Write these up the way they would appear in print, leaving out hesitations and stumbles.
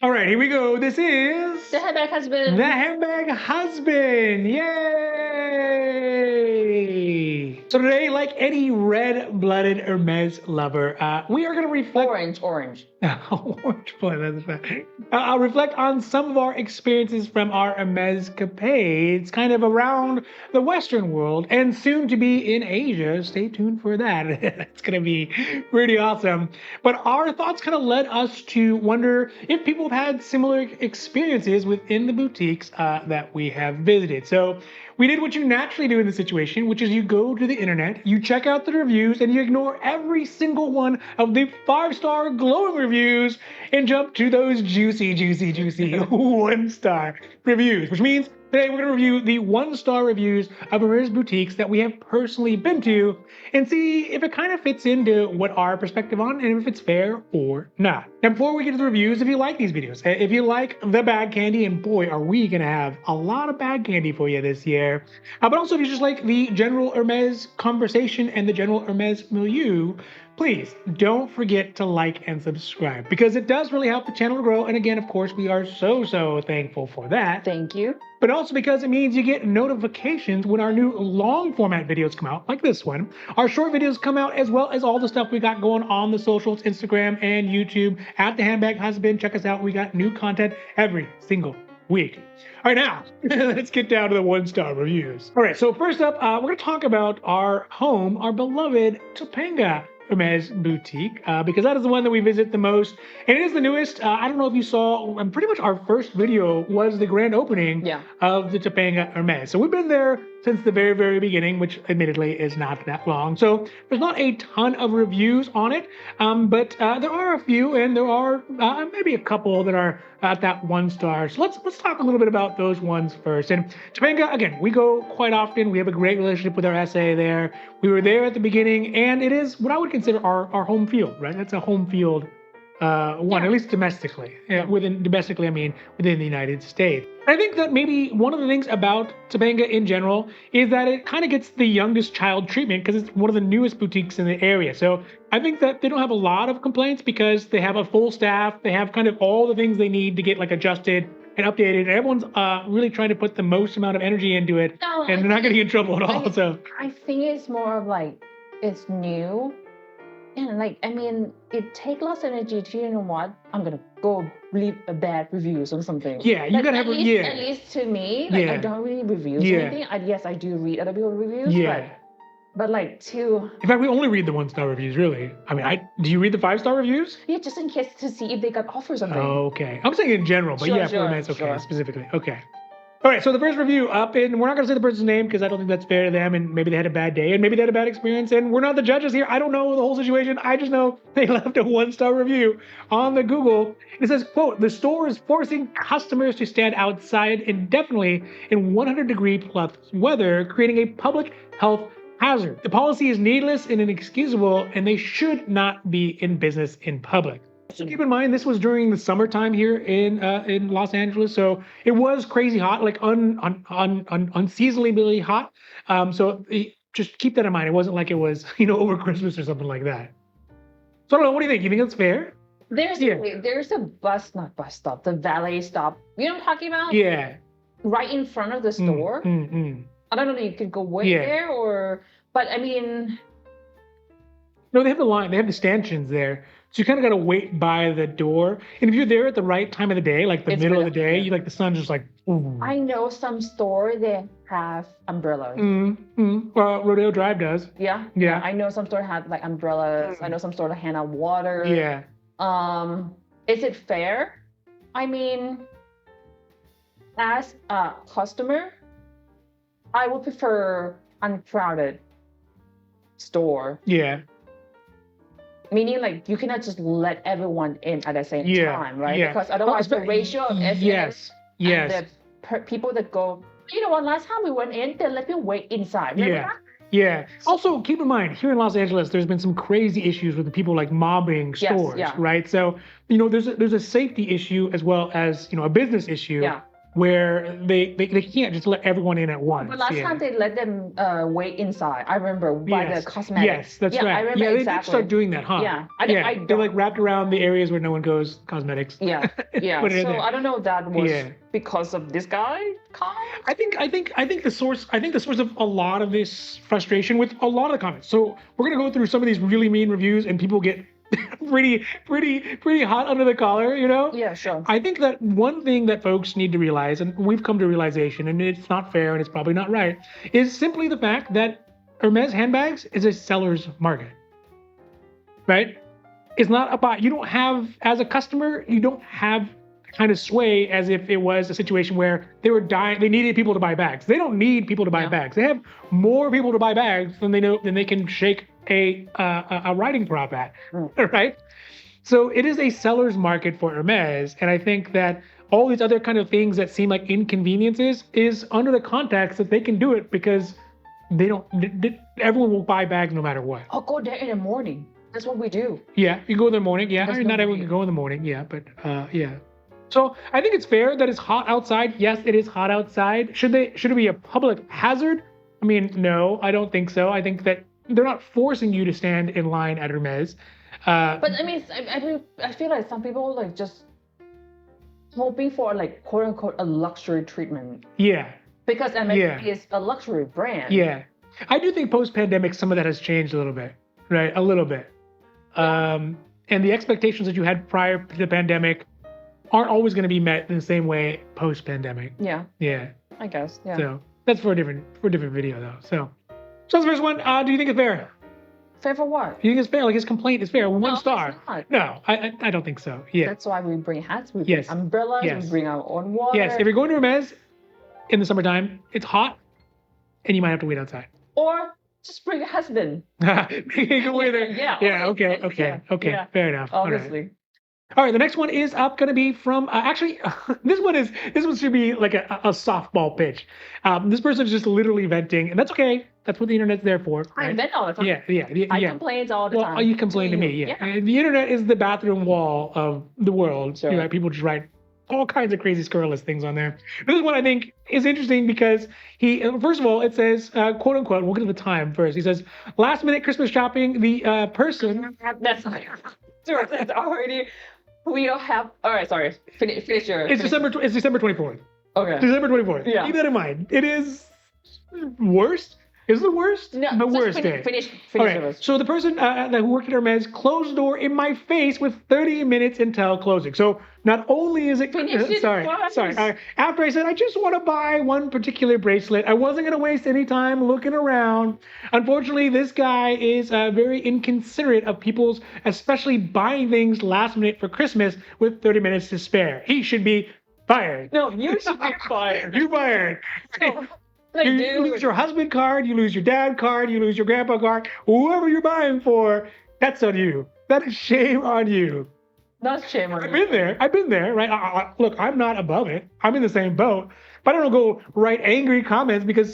All right, here we go. This is The Handbag Husband. the Handbag Husband. Yay! So today, like any red-blooded Hermes lover, we are going to reflect. Orange. Orange boy, that's bad. I'll reflect on some of our experiences from our Hermes capades, kind of around the Western world and soon to be in Asia. Stay tuned for that. It's going to be pretty awesome. But our thoughts kind of led us to wonder if people have had similar experiences within the boutiques that we have visited. So we did what you naturally do in this situation, which is you go to the internet, you check out the reviews, and you ignore every single one of the 5-star glowing reviews and jump to those juicy 1-star reviews, which means today we're going to review the 1-star reviews of Hermes boutiques that we have personally been to and see if it kind of fits into what our perspective on and if it's fair or not. Now, before we get to the reviews, if you like these videos, if you like the bag candy, and boy, are we going to have a lot of bag candy for you this year, but also if you just like the general Hermes conversation and the general Hermes milieu, please don't forget to like and subscribe because it does really help the channel to grow. And again, of course, we are so thankful for that. Thank you. But also because it means you get notifications when our new long format videos come out, like this one. Our short videos come out as well as all the stuff we got going on the socials, Instagram and YouTube at the Handbag Husband. Check us out. We got new content every single week. All right, now let's get down to the 1-star reviews. All right, so first up, we're going to talk about our home, our beloved Topanga Hermes boutique, because that is the one that we visit the most, and it is the newest. I don't know if you saw, pretty much our first video was the grand opening of the Topanga Hermes. So we've been there since the very beginning, which admittedly is not that long. So there's not a ton of reviews on it, but there are a few, and there are maybe a couple that are at that 1-star. So let's talk a little bit about those ones first. And Topanga, again, we go quite often. We have a great relationship with our SA there. We were there at the beginning, and it is what I would consider our home field, right? That's a home field one, at least domestically. Domestically, I mean within the United States. I think that maybe one of the things about Topanga in general is that it kind of gets the youngest child treatment because it's one of the newest boutiques in the area. So I think that they don't have a lot of complaints because they have a full staff. They have kind of all the things they need to get like adjusted and updated. And everyone's really trying to put the most amount of energy into it, and they're not getting in trouble at all. So I think it's more of like it's new. And like, I mean, it takes lots of energy to, you know what, I'm going to go leave a bad reviews or something. Yeah, you got to have, at least to me, like I don't really review anything. Yes, I do read other people's reviews, but like to... In fact, we only read the 1-star reviews, really. I mean, do you read the 5-star reviews? Yeah, just in case to see if they got offers or something. Oh, okay. I'm saying in general, but for Hermes, okay, specifically. Okay. All right, so the first review up, and we're not going to say the person's name because I don't think that's fair to them, and maybe they had a bad day, and maybe they had a bad experience, and we're not the judges here. I don't know the whole situation. I just know they left a 1-star review on the Google. It says, quote, "The store is forcing customers to stand outside indefinitely in 100-degree plus weather, creating a public health hazard. The policy is needless and inexcusable, and they should not be in business in public." So keep in mind, this was during the summertime here in Los Angeles, so it was crazy hot, like unseasonably hot. So just keep that in mind. It wasn't like it was, over Christmas or something like that. So I don't know. What do you think? You think that's fair? There's a not bus stop, the valet stop. You know what I'm talking about? Yeah. Right in front of the store. I don't know if you could go there but I mean. No, they have the line. They have the stanchions there. So you kind of got to wait by the door. And if you're there at the right time of the day, like the middle of the day, you like the sun's just like, ooh. I know some store they have umbrellas. Well, Rodeo Drive does. Yeah. I know some store have like umbrellas. I know some store that hand out water. Yeah. Is it fair? I mean, as a customer, I would prefer uncrowded store. Yeah. Meaning, like, you cannot just let everyone in at the same time, right? Yeah. Because otherwise, the ratio of yes. and the people that go, you know what, last time we went in, they let me wait inside. Yeah. Also, keep in mind, here in Los Angeles, there's been some crazy issues with the people like mobbing stores, right? So, there's a safety issue as well as, a business issue. Yeah. where they can't just let everyone in at once. But last time they let them wait inside. I remember by the cosmetics. Yes, that's right. I remember they did exactly. start doing that, huh? Yeah, they like wrapped around the areas where no one goes. Cosmetics. Yeah. So I don't know if that was because of this guy comment. I think the source of a lot of this frustration with a lot of the comments. So we're gonna go through some of these really mean reviews, and people get pretty hot under the collar, you know? Yeah, sure. I think that one thing that folks need to realize, and we've come to realization, and it's not fair and it's probably not right, is simply the fact that Hermes handbags is a seller's market, right? It's not about, you don't have, as a customer, you don't have kind of sway as if it was a situation where they needed people to buy bags. They don't need people to buy bags. They have more people to buy bags than they can shake a writing prop at, right? So it is a seller's market for Hermes, and I think that all these other kind of things that seem like inconveniences is under the context that they can do it because everyone will buy bags no matter what. I'll go there in the morning. That's what we do. Yeah, you go in the morning. Yeah, I mean, not everyone can go in the morning. Yeah, but yeah. So I think it's fair that it's hot outside. Yes, it is hot outside. Should it be a public hazard? I mean, no, I don't think so. I think that they're not forcing you to stand in line at Hermes. But I mean, I feel like some people like just hoping for like quote unquote a luxury treatment. Yeah. Because Hermes is a luxury brand. Yeah. I do think post-pandemic some of that has changed a little bit, right? A little bit. And the expectations that you had prior to the pandemic aren't always going to be met in the same way post-pandemic. Yeah. Yeah. I guess. Yeah. So that's for a different video though. So that's the first one. Do you think it's fair? Fair for what? Do you think it's fair? Like his complaint is fair. One No, star. it's not. No, I don't think so. Yeah. That's why we bring hats, we bring umbrellas, we bring our own water. Yes. If you're going to Hermes in the summertime, it's hot, and you might have to wait outside. Or just bring a husband. You can wait there. Yeah. Okay. Yeah. Fair enough. Obviously. All right, the next one is going to be from, actually, this one should be like a softball pitch. This person is just literally venting, and that's okay. That's what the internet's there for. Right? I vent all the time. Yeah. I complain all the time. Well, you complain to me, yeah. And the internet is the bathroom wall of the world. Sure. You know, people just write all kinds of crazy scurrilous things on there. This one I think is interesting because first of all, it says, quote unquote, we'll get to the time first. He says, last minute Christmas shopping, the person. That's already. We don't have. All right, sorry. Finish your. It's December 24th. Okay. December 24th. Yeah. Keep that in mind. It is worst. Is it the worst? No. The worst day. Finish. All right. So the person that worked at Hermes closed the door in my face with 30 minutes until closing. So not only is it. Sorry. After I said I just want to buy one particular bracelet, I wasn't going to waste any time looking around. Unfortunately, this guy is very inconsiderate of people's, especially buying things last minute for Christmas with 30 minutes to spare. He should be fired. No, you should be fired. You're fired. Like, you lose your husband card, you lose your dad card, you lose your grandpa card. Whoever you're buying for, that's on you. That is shame on you. That's shame on you. I've been there, right? Look, I'm not above it. I'm in the same boat. But I don't go write angry comments because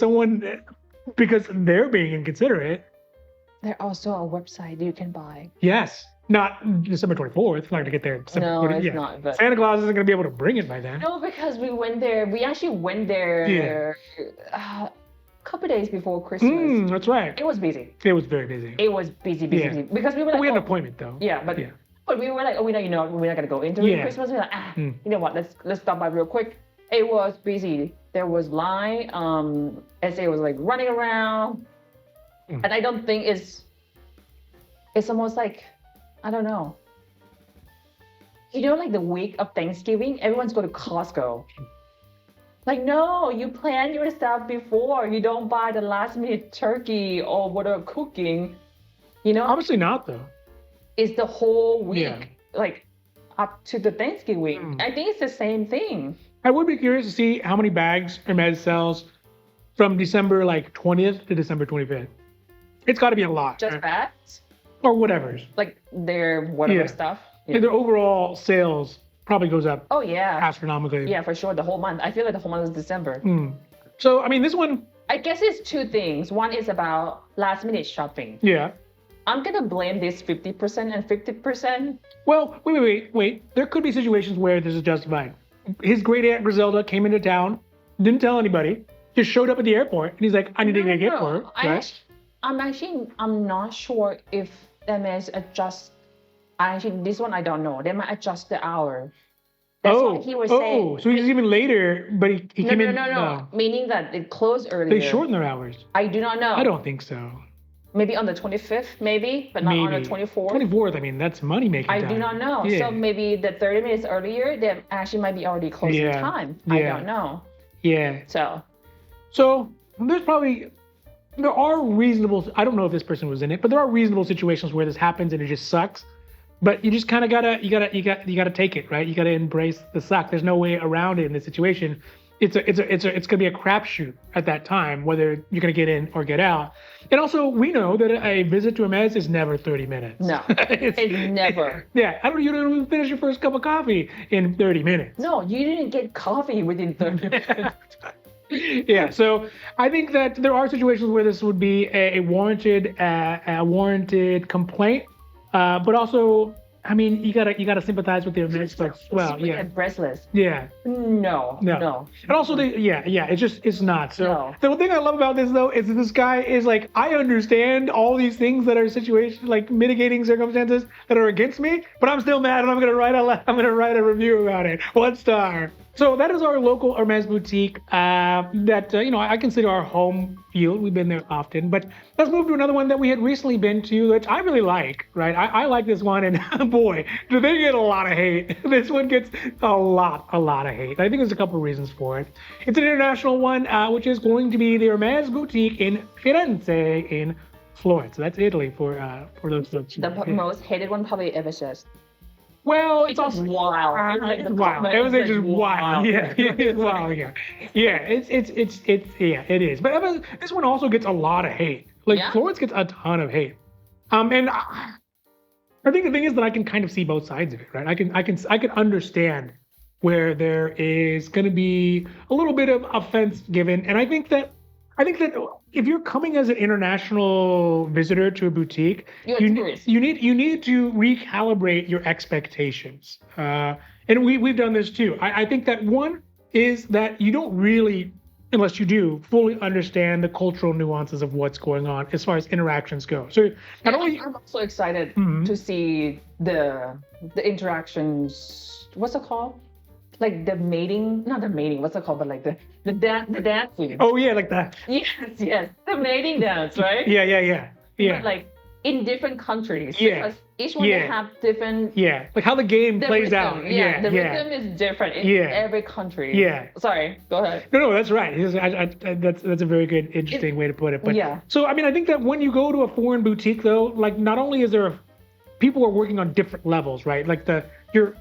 they're being inconsiderate. There's also a website you can buy. Yes. Not December 24th. It's not going to get there. No, it's not. But Santa Claus isn't going to be able to bring it by then. No, because we went there. We actually went there a couple days before Christmas. That's right. It was busy. It was very busy. It was busy. Because we were like, we had an appointment though. Yeah, but we were like, we're not going to go into Christmas. We're like, you know what? Let's stop by real quick. It was busy. There was line. SA was like running around, and I don't think it's almost like. I don't know. You know, like the week of Thanksgiving, everyone's going to Costco. Like, no, you plan your stuff before. You don't buy the last minute turkey or whatever cooking. You know? Obviously not, though. It's the whole week, like up to the Thanksgiving week. I think it's the same thing. I would be curious to see how many bags Hermes sells from December 20th to December 25th. It's got to be a lot. Just bags? Or whatever's. Like their whatever stuff. Yeah. And their overall sales probably goes up. Oh, yeah. Astronomically. Yeah, for sure. The whole month. I feel like the whole month is December. So, I mean, this one. I guess it's two things. One is about last minute shopping. Yeah. I'm going to blame this 50% and 50%. Well, wait. There could be situations where this is justified. his great aunt Griselda came into town, didn't tell anybody, just showed up at the airport, and he's like, I need to get a gift for her. Right? I'm not sure if Hermes adjust. Actually, this one I don't know. They might adjust the hour. That's what he was saying. Oh, so he's even later, but he came in. No. Meaning that it closed earlier. They shortened their hours. I do not know. I don't think so. Maybe on the 25th, maybe, but not on the 24th. 24th, I mean, that's money making time. I do not know. Yeah. So maybe the 30 minutes earlier, they actually might be already closing time. I don't know. Yeah. So there are reasonable, I don't know if this person was in it, but there are reasonable situations where this happens and it just sucks. But you just kind of gotta take it, right? You gotta embrace the suck. There's no way around it in this situation. It's gonna be a crapshoot at that time whether you're gonna get in or get out. And also, we know that a visit to Hermes is never 30 minutes. No, it's never. Yeah, you don't even finish your first cup of coffee in 30 minutes. No, you didn't get coffee within 30 minutes. Yeah, so I think that there are situations where this would be a warranted complaint, but also, I mean, you gotta sympathize with their folks as well. Yeah. Breathless. Yeah. No. And also, it's not. So the thing I love about this though is that this guy is like, I understand all these things that are situations like mitigating circumstances that are against me, but I'm still mad and I'm gonna write a review about it. 1 star. So that is our local Hermes boutique that I consider our home field. We've been there often, but let's move to another one that we had recently been to, which I really like, right? I like this one, and boy, do they get a lot of hate. This one gets a lot of hate. I think there's a couple of reasons for it. It's an international one, which is going to be the Hermes boutique in Firenze in Florence. So that's Italy for those folks. The most hated one probably ever says. Well, it's also wild. Wild. It was just wild. Yeah, it's wild. Yeah, it is. But this one also gets a lot of hate. Florence gets a ton of hate. And I think the thing is that I can kind of see both sides of it, right? I can understand where there is going to be a little bit of offense given, and I think that if you're coming as an international visitor to a boutique, you need to recalibrate your expectations. And we've done this too. I think that one is that you don't really, unless you do, fully understand the cultural nuances of what's going on as far as interactions go. So I'm also excited to see the interactions. What's it called? Like the mating, not the mating, what's it called? But like the dancing. Oh yeah, like that. Yes, the mating dance, right? Yeah. But like in different countries. Because each one will have different. Yeah, like how the game plays out. The rhythm is different in every country. Yeah. Sorry, go ahead. No, that's right. That's a very good, interesting way to put it. But so I mean, I think that when you go to a foreign boutique, though, like not only is there people are working on different levels, right? Like you're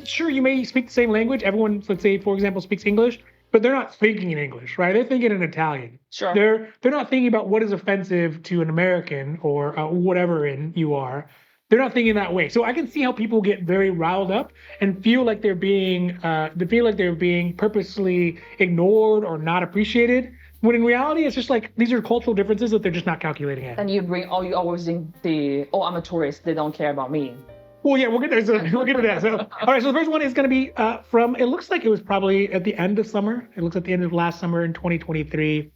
sure you may speak the same language. Everyone, let's say, for example, speaks English, but they're not thinking in English, right? They're thinking in Italian. Sure. They're not thinking about what is offensive to an American or whatever you are. They're not thinking that way. So I can see how people get very riled up and feel like they're being purposely ignored or not appreciated. When in reality, it's just like these are cultural differences that they're just not calculating in. And you always think I'm a tourist, they don't care about me. Well, yeah, we'll get there. So we'll get to that. So, all right. So the first one is going to be it looks like it was probably at the end of summer. It looks at the end of last summer in 2023.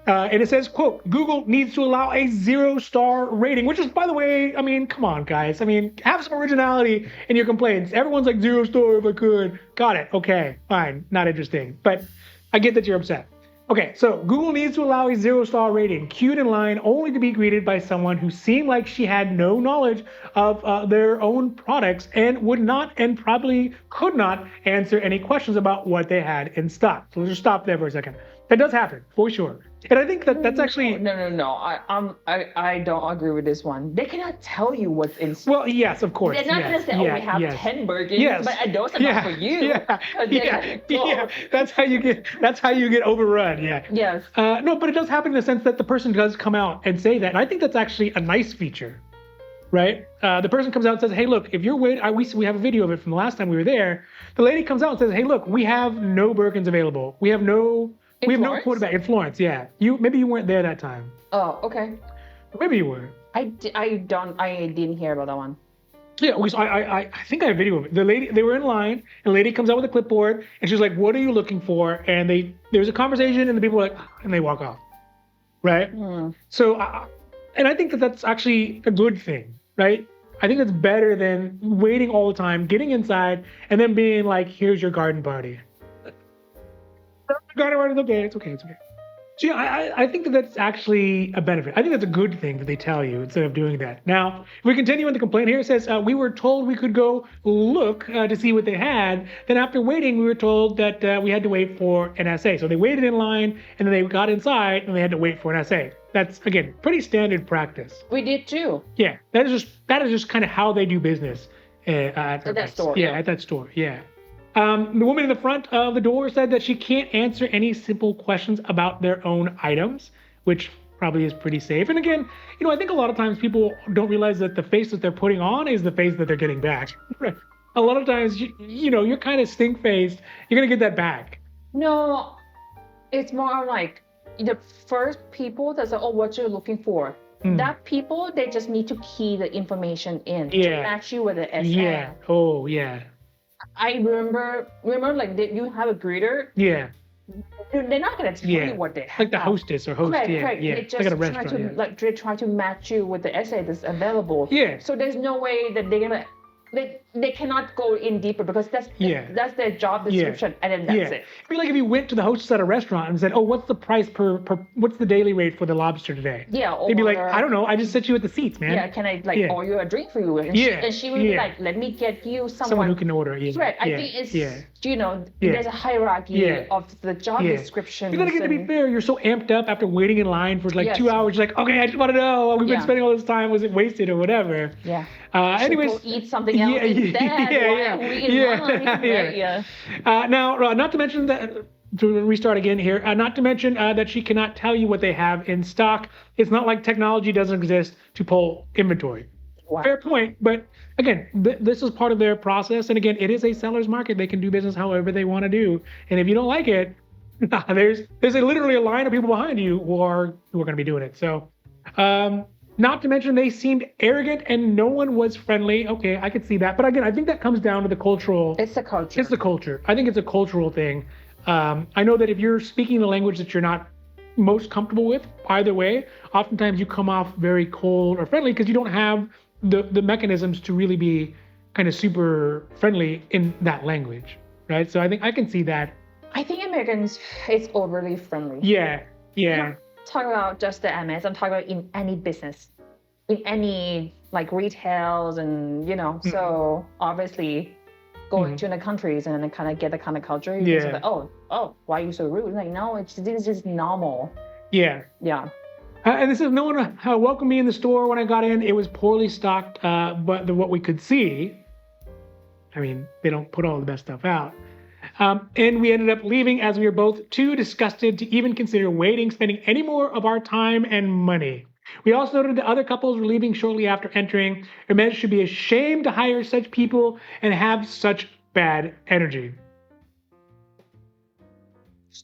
And it says, quote, Google needs to allow a 0-star rating, which is, by the way, I mean, come on, guys. I mean, have some originality in your complaints. Everyone's like 0-star if I could. Got it. Okay, fine. Not interesting. But I get that you're upset. Okay, so Google needs to allow a 0-star rating, queued in line only to be greeted by someone who seemed like she had no knowledge of their own products and would not and probably could not answer any questions about what they had in stock. So let's just stop there for a second. That does happen, for sure. And I think that's actually... No. I don't agree with this one. They cannot tell you what's in stock. Well, yes, of course. They're not going to say, we have 10 Birkins, but those are not for you. Yeah. That's how you get overrun. Yeah. Yes. No, but it does happen in the sense that the person does come out and say that. And I think that's actually a nice feature, right? The person comes out and says, hey, look, if you're waiting, we have a video of it from the last time we were there. The lady comes out and says, hey, look, we have no Birkins available. We have no quarterback in Florence. Yeah. Maybe you weren't there that time. Oh, okay. Maybe you were. I didn't hear about that one. Yeah, I think I have video of it. The lady, they were in line, and the lady comes out with a clipboard, and she's like, "What are you looking for?" And there's a conversation, and the people are like, and they walk off, right? So, and I think that's actually a good thing, right? I think that's better than waiting all the time, getting inside, and then being like, "Here's your garden party." Garden party's okay. It's okay. It's okay. So yeah, I think that's actually a benefit. I think that's a good thing that they tell you instead of doing that. Now, if we continue in the complaint here, it says, we were told we could go look to see what they had. Then after waiting, we were told that we had to wait for an essay. So they waited in line, and then they got inside, and they had to wait for an essay. That's, again, pretty standard practice. We did too. Yeah, that is just kind of how they do business at that store. Yeah, at that store, yeah. The woman in the front of the door said that she can't answer any simple questions about their own items, which probably is pretty safe. And again, I think a lot of times people don't realize that the face that they're putting on is the face that they're getting back. A lot of times, you're kind of stink-faced. You're going to get that back. No, it's more like the first people that say, oh, what you're looking for. That people, they just need to key the information in to match you with the SM. Yeah. Oh, yeah. I remember like you have a greeter. Yeah. They're not gonna tell you what they have. Like the hostess or host. Correct. Yeah. They just like at a restaurant. they try to match you with the essay that's available. Yeah. So there's no way that they're gonna. They cannot go in deeper because that's their job description and then that's it. It'd be like if you went to the hostess at a restaurant and said, "Oh, what's the price per what's the daily rate for the lobster today?" Yeah. They'd be like, "I don't know. I just set you at the seats, man." Yeah. Can I order a drink for you? And she would be like, "Let me get you someone who can order." Yeah. Right. I think it's there's a hierarchy of the job description. But then again, to be fair, you're so amped up after waiting in line for like 2 hours. You're like, "Okay, I just want to know. We've been spending all this time. Was it wasted or whatever?" Yeah. Anyways, eat something else instead. Now, not to mention that, to restart again here, not to mention that she cannot tell you what they have in stock. It's not like technology doesn't exist to pull inventory. Wow. Fair point, but again, this is part of their process. And again, it is a seller's market. They can do business however they want to do. And if you don't like it, there's literally a line of people behind you who are going to be doing it. So, not to mention they seemed arrogant and no one was friendly. Okay, I could see that. But again, I think that comes down to the cultural. It's the culture. It's the culture. I think it's a cultural thing. I know that if you're speaking a language that you're not most comfortable with, either way, oftentimes you come off very cold or friendly because you don't have the mechanisms to really be kind of super friendly in that language, right? So I think I can see that. I think Americans is overly friendly. Yeah. Talk about just the Hermes. I'm talking about in any business, in any like retails and So obviously, going to the countries and then kind of get the kind of culture. You can say, oh, why are you so rude? Like, no, this is just normal. Yeah. And this is no one welcomed me in the store when I got in. It was poorly stocked, but what we could see, I mean, they don't put all the best stuff out. And we ended up leaving as we were both too disgusted to even consider spending any more of our time and money. We also noted that other couples were leaving shortly after entering. Hermes should be ashamed to hire such people and have such bad energy.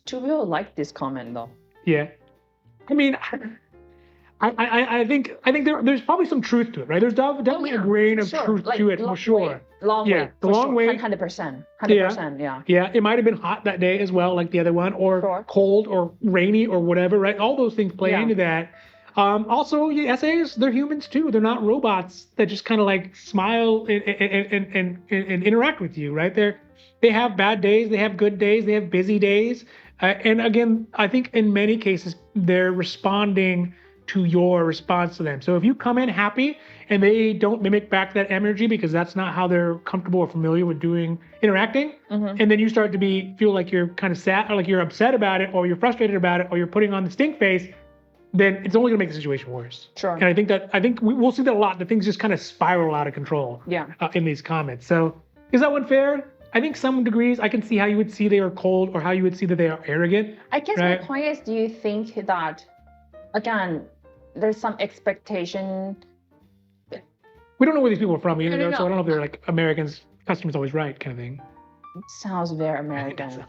Two people like this comment though. Yeah. I mean, I think there's probably some truth to it, right? There's definitely a grain of truth to it, for sure. Long wait. The long wait. 100%. 100%, yeah. Yeah, it might have been hot that day as well, like the other one, or cold or rainy or whatever, right? All those things play into that. Also, essays, they're humans too. They're not robots that just kind of like smile and interact with you, right? They have bad days, they have good days, they have busy days. And again, I think in many cases, they're responding to your response to them. So if you come in happy and they don't mimic back that energy because that's not how they're comfortable or familiar with interacting, and then you start to feel like you're kind of sad or like you're upset about it or you're frustrated about it or you're putting on the stink face, then it's only gonna make the situation worse. Sure. And I think we'll see that a lot. The things just kind of spiral out of control. In these comments. So is that one fair? I think some degrees I can see how you would see they are cold or how you would see that they are arrogant. I guess my point is, do you think that, again, there's some expectation? We don't know where these people are from either, so I don't know if they're like Americans, customers always right kind of thing. It sounds very American.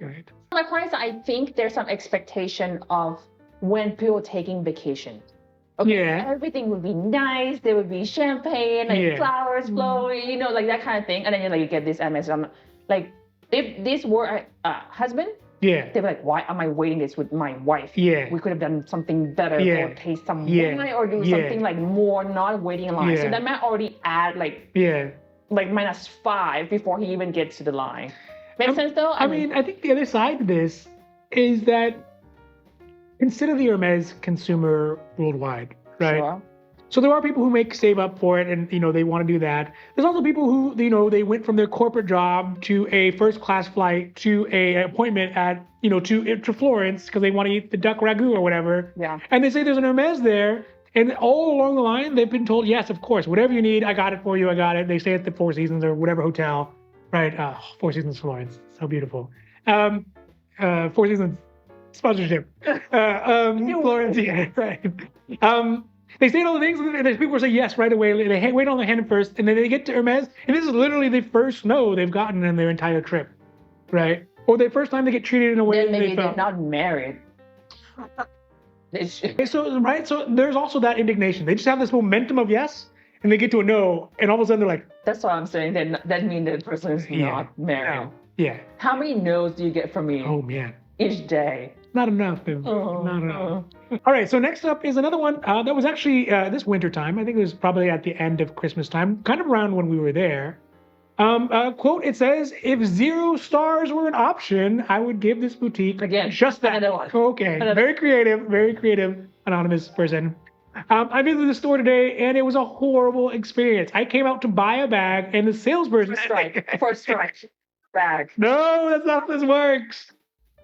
Right. My point is, I think there's some expectation of when people taking vacation. Okay, Yeah. everything would be nice. There would be champagne, like flowers flowing, you know, like that kind of thing. And then you get this Hermes. Like, if this were a husband, they'd be like, why am I waiting this with my wife? We could have done something better, or taste some wine, or do something like more, not waiting in line. So that might already add like -5 before he even gets to the line. Make sense though? I mean, I think the other side to this is that consider the Hermes consumer worldwide, right? Sure. So there are people who save up for it, and they want to do that. There's also people who they went from their corporate job to a first class flight to a appointment at to Florence because they want to eat the duck ragu or whatever. Yeah. And they say there's an Hermes there, and all along the line they've been told, yes, of course, whatever you need, I got it for you. I got it. They stay at the Four Seasons or whatever hotel, right? Four Seasons Florence, so beautiful. Four Seasons sponsorship. Florence, yeah, right. They say all the things, and there's people who say yes right away. They wait on the hand first, and then they get to Hermes, and this is literally the first no they've gotten in their entire trip, right? Or the first time they get treated in a way then maybe they're not married. So there's also that indignation. They just have this momentum of yes, and they get to a no, and all of a sudden they're like, that's what I'm saying. That means the person is not married. No. Yeah. How many no's do you get from me? Oh man. Each day. Not enough, dude. Not enough. All right, so next up is another one that was actually this winter time. I think it was probably at the end of Christmas time, kind of around when we were there. Quote, it says, if 0 stars were an option, I would give this boutique again just that. Another one. Okay, very creative, anonymous person. I visited the store today, and it was a horrible experience. I came out to buy a bag, and the salesperson... For strike. Bag. No, that's not how this works.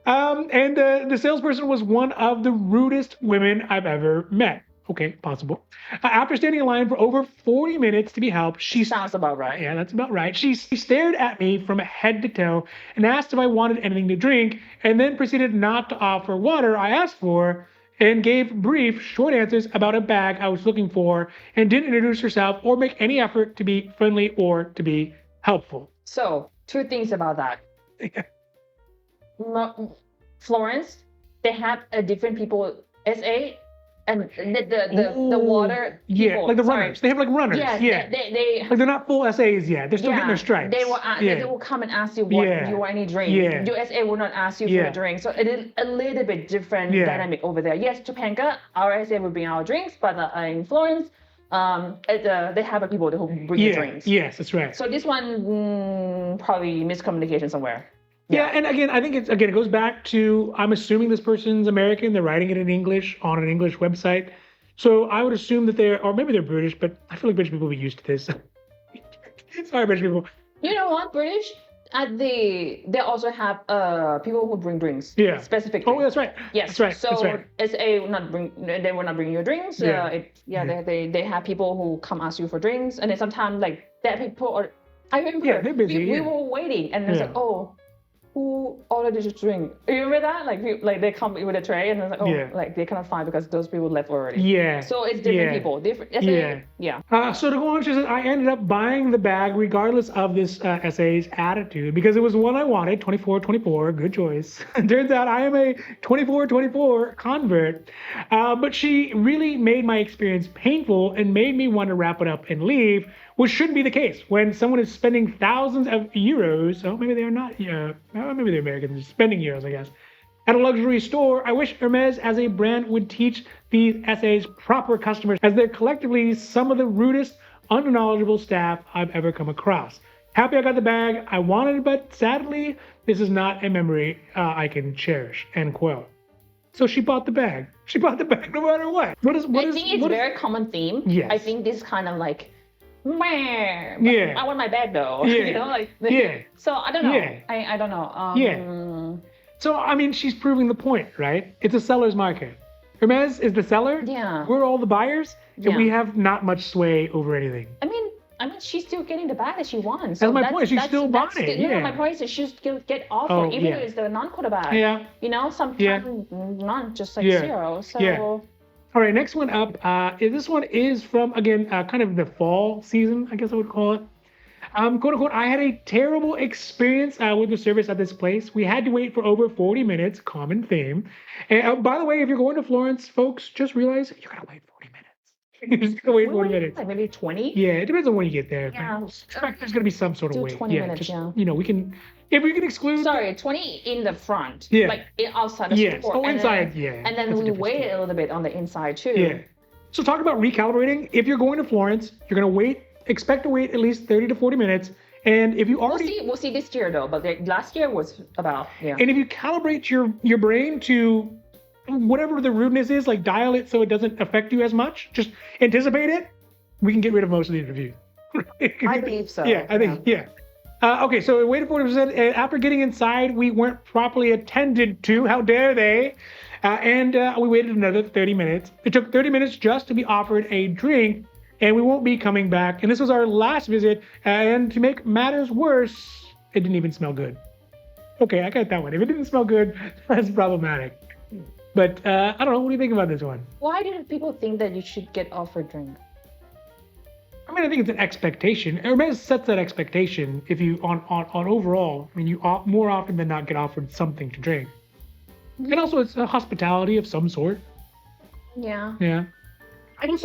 And the salesperson was one of the rudest women I've ever met. Okay, possible. After standing in line for over 40 minutes to be helped, she... Sounds about right. Yeah, that's about right. She stared at me from head to toe and asked if I wanted anything to drink, and then proceeded not to offer water I asked for, and gave brief, short answers about a bag I was looking for, and didn't introduce herself or make any effort to be friendly or to be helpful. So, 2 things about that. Florence, they have a different people, SA, and the water people. Yeah, like the runners. They have like runners. Yeah. They like they're not full SAs yet. They're still getting their stripes. They will come and ask you what you want any drink. Your SA will not ask you for a drink. So it is a little bit different dynamic over there. Yes, Topanga, our SA will bring our drinks, but in Florence, they have people who bring the drinks. Yes, that's right. So this one probably miscommunication somewhere. Yeah, and again, I think it goes back to, I'm assuming this person's American. They're writing it in English on an English website. So I would assume that or maybe they're British, but I feel like British people will be used to this. Sorry, British people. You know what, British? They also have people who bring drinks. Yeah. Specifically. Oh, that's right. Yes. That's right. So that's right. SA will not bring. They will not bring you drinks. They have people who come ask you for drinks, and then sometimes like that people are. I remember. They're busy. We were waiting, and it's like, oh, who ordered this drink? You remember that? Like they come with a tray, and it's like, like they cannot find because those people left already. Yeah. So it's different people. Different. So to go on, she said, I ended up buying the bag regardless of this SA's attitude because it was one I wanted, 24-24, good choice. Turns out I am a 24-24 convert. But she really made my experience painful and made me want to wrap it up and leave, which shouldn't be the case when someone is spending thousands of euros. Oh, maybe they are not. Maybe they're Americans spending euros, I guess. At a luxury store, I wish Hermes as a brand would teach these SAs proper customers, as they're collectively some of the rudest, unknowledgeable staff I've ever come across. Happy I got the bag I wanted, but sadly, this is not a memory I can cherish. End quote. So she bought the bag. She bought the bag no matter what. I think it's a very common theme. Yes. I think this kind of like, I want my bag though. So I don't know. I don't know. So I mean, she's proving the point, right? It's a seller's market. Hermes is the seller. Yeah. We're all the buyers, and we have not much sway over anything. I mean, she's still getting the bag that she wants. So that's my point. She's still buying it. No, my point is she still get offer, even though it's the non-quota bag. Yeah. Sometimes not just like 0. So. All right, next one up. This one is from, again, kind of the fall season, I guess I would call it. Quote unquote, I had a terrible experience with the service at this place. We had to wait for over 40 minutes, common theme. And by the way, if you're going to Florence, folks, just realize you're going to wait 40 minutes. You're just gonna wait 40 minutes. Like maybe 20? Yeah, it depends on when you get there. Yeah. Expect there's gonna be some sort of Do wait. 20 minutes, yeah. We can, if we can exclude. Sorry, 20 in the front. Yeah. Like outside the store. Oh, inside, yeah. And then we wait a little bit on the inside too. Yeah. So talk about recalibrating. If you're going to Florence, you're gonna expect to wait at least 30 to 40 minutes. And if you already, we'll see this year though. But last year was about And if you calibrate your brain to whatever the rudeness is, like dial it so it doesn't affect you as much, just anticipate it. We can get rid of most of these reviews. I believe so. Yeah, I think okay, so we waited 40%. After getting inside, we weren't properly attended to. How dare they? And we waited another 30 minutes. It took 30 minutes just to be offered a drink. And we won't be coming back. And this was our last visit. And to make matters worse, it didn't even smell good. Okay, I got that one. If it didn't smell good, that's problematic. But I don't know. What do you think about this one? Why did people think that you should get offered drink? I mean, I think it's an expectation. Hermes sets that expectation. If you on overall, I mean, you more often than not get offered something to drink. And also, it's a hospitality of some sort. Yeah. Yeah. I guess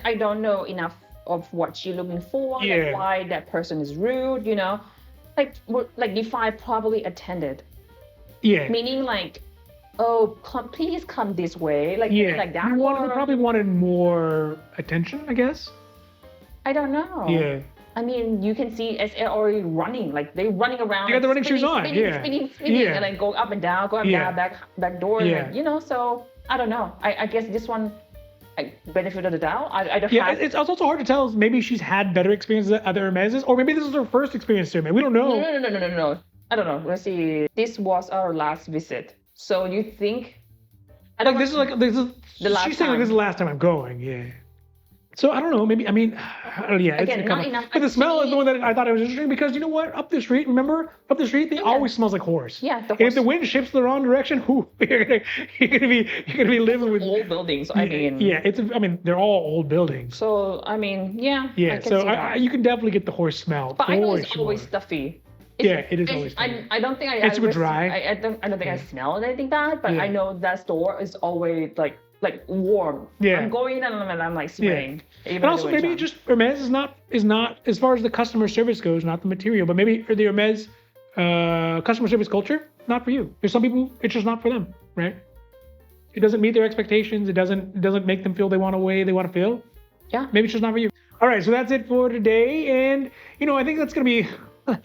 I don't know enough of what you're looking for, like why that person is rude, like define probably attended. Yeah. Meaning like, oh, please come this way, like that. They probably wanted more attention, I guess. I don't know. Yeah. I mean, you can see SL already running, like they're running around. They got the running shoes on, spinning, and then go up and down, back door, so I don't know. I guess this one. Benefit of the doubt. I don't. Yeah, it's also hard to tell. Maybe she's had better experiences at other Hermeses, or maybe this is her first experience to Hermes. We don't know. No. I don't know. Let's see. This was our last visit. So you think? This is the last. She's saying like this is the last time I'm going. Yeah. So I don't know. Maybe Again, not enough. But the smell is the one that I thought it was interesting because you know what? Up the street, they always smells like horse. Yeah. And if the wind shifts the wrong direction, you're gonna be living with old buildings. They're all old buildings. So I mean, yeah. Yeah. You can definitely get the horse smell. But I know it's always stuffy. It is always stuffy. I don't think it's super dry. I don't think I smelled anything bad, but I know that store is always like warm. Yeah. I'm going in and I'm like spraying. Yeah. And also maybe just Hermes is not as far as the customer service goes, not the material, but maybe the Hermes customer service culture, not for you. There's some people it's just not for them, right? It doesn't meet their expectations. It doesn't make them feel they want to feel. Yeah. Maybe it's just not for you. All right, so that's it for today, and I think that's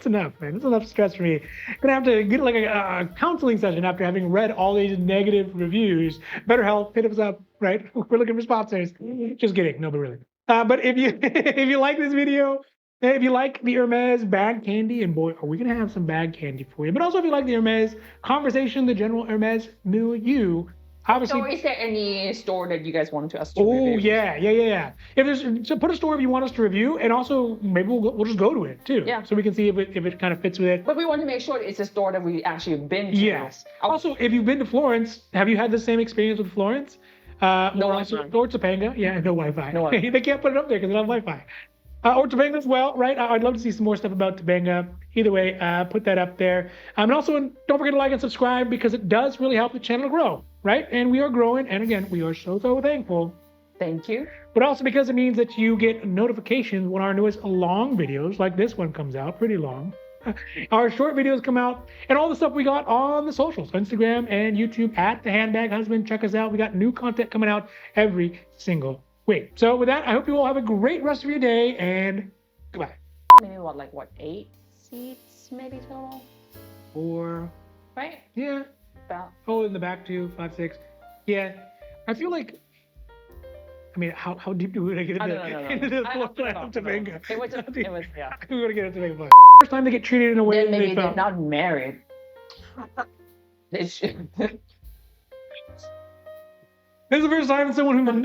enough, man. That's enough stress for me. Gonna have to get like a counseling session after having read all these negative reviews. BetterHelp, hit us up, right? We're looking for sponsors. Just kidding, no, but really. But if you like this video, if you like the Hermes bag candy, and boy, are we gonna have some bag candy for you. But also if you like the Hermes conversation, the general Hermes milieu. Obviously, so is there any store that you guys want us to review? Oh, yeah. Put a store if you want us to review, and also maybe we'll just go to it too. Yeah. So we can see if it kind of fits with it. But we want to make sure it's a store that we actually have been to. Yes. Also, if you've been to Florence, have you had the same experience with Florence? No Wi-Fi. Or Topanga. Yeah, no Wi-Fi. No Wi-Fi. They can't put it up there because they don't have Wi-Fi. Or Topanga as well, right? I'd love to see some more stuff about Topanga. Either way, put that up there. And also, don't forget to like and subscribe because it does really help the channel grow, right? And we are growing. And again, we are so thankful. Thank you. But also because it means that you get notifications when our newest long videos, like this one comes out, pretty long. Our short videos come out, and all the stuff we got on the socials, Instagram and YouTube at the Handbag Husband. Check us out. We got new content coming out every single week. So with that, I hope you all have a great rest of your day, and goodbye. Maybe 8 seats, maybe total? 4. Right? Yeah. About. Oh, in the back too, 5, 6. Yeah. I feel like, how deep do we want to get into the floor plan of Topanga? It was, yeah. We want to get into Topanga. First time they get treated in a way that maybe they they're not married. They should. This is the first time someone who